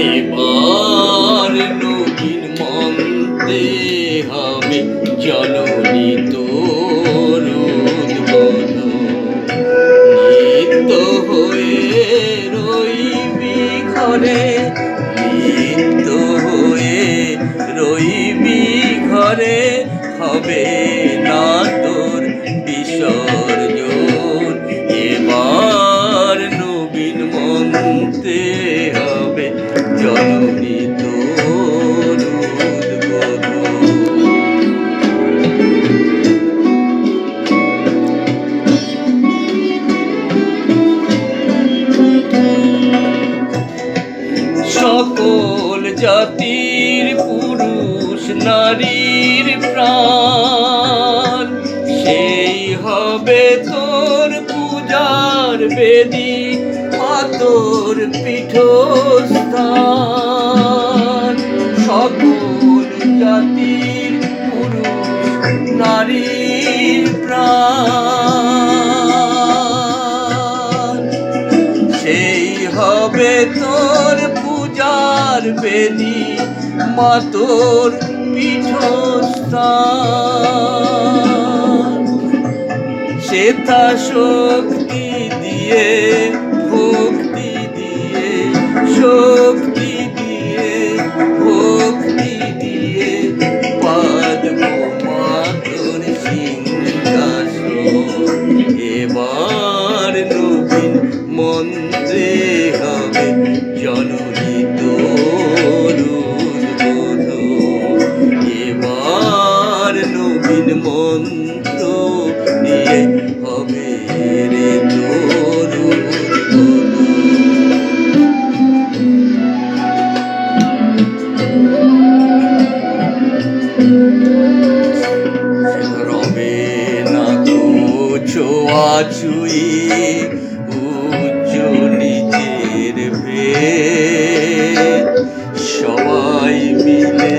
এবার নবীন মন্ত্রে হবে জননী তোর উদ্বোধন। নিত্য হয়ে রইবি ঘরে, নিত্য হয়ে রইবি ঘরে, হবে না তোর বিসর্জন। এবার নবীন মন্ত্রে হবে জননী তোর উদ্বোধন। সকল জাতির পুরুষ নারীর প্রাণ, সেই হবে তোর পূজার বেদী, তোর পীঠস্থান। সকল জাতির পুরুষ নারীর প্রাণ, সেই হবে তোর পূজার বেদী, মা তোর পীঠস্থান। শ্বেতা শক্তি দিয়ে, ভক্তি দিয়ে, শক্তি দিয়ে, ভক্তি দিয়ে, পাদব মা তোর সিংহাসন। এবার নবীন মন্ত্রে হবে জননী তোর উদ্বোধন। এবার নবীন মন্ত্র নিয়ে হবে রে তোর উদ্বোধন। রবে না তো ছোঁয়াছুঁই, উচ্চ নিচের ভেদ, সবাই মিলে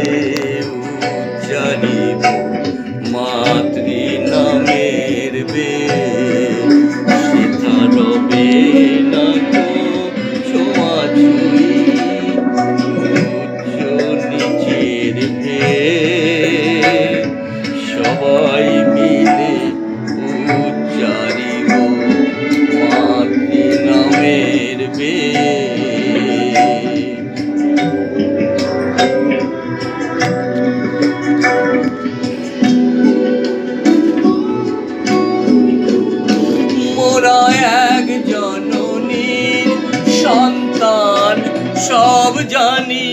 উচ্চারিব মাতৃ নামের বেদ। সেটা রবে না তো ছোঁয়াছুঁই, উচ্চ নিচের ভেদ, সবাই মিলে উচ্চারিব মাতৃ নামের বেদ। মোরা এক জননীর সন্তান সব জানি,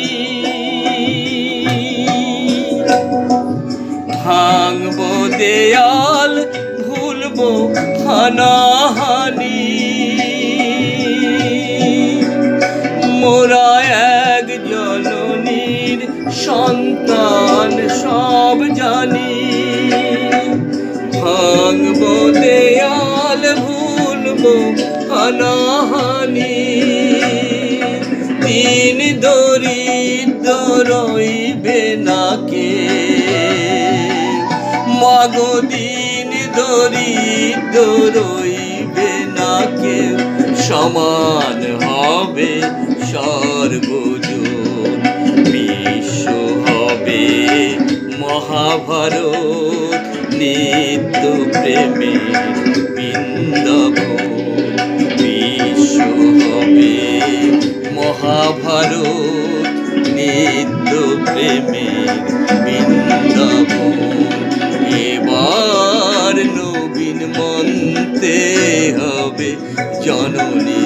ভাঙব দেয়াল ভুলব হানাহানি। মোরা এক জননীর সন্তান সব জানি, ভাঙব দেয়াল ভুলব হানাহানি। দিন দরিদ্র রইবে না কে, মাগো দিন দরিদ্র রইবে না কেউ, সমান হবে সর্বজন। বিশ্ব হবে মহাভারত, নিত্য প্রেমের বৃন্দাবন। বিশ্ব হবে মহাভারত, নিত্য প্রেমের বৃন্দাবন। এবার নবীন মন্ত্রে হবে জননী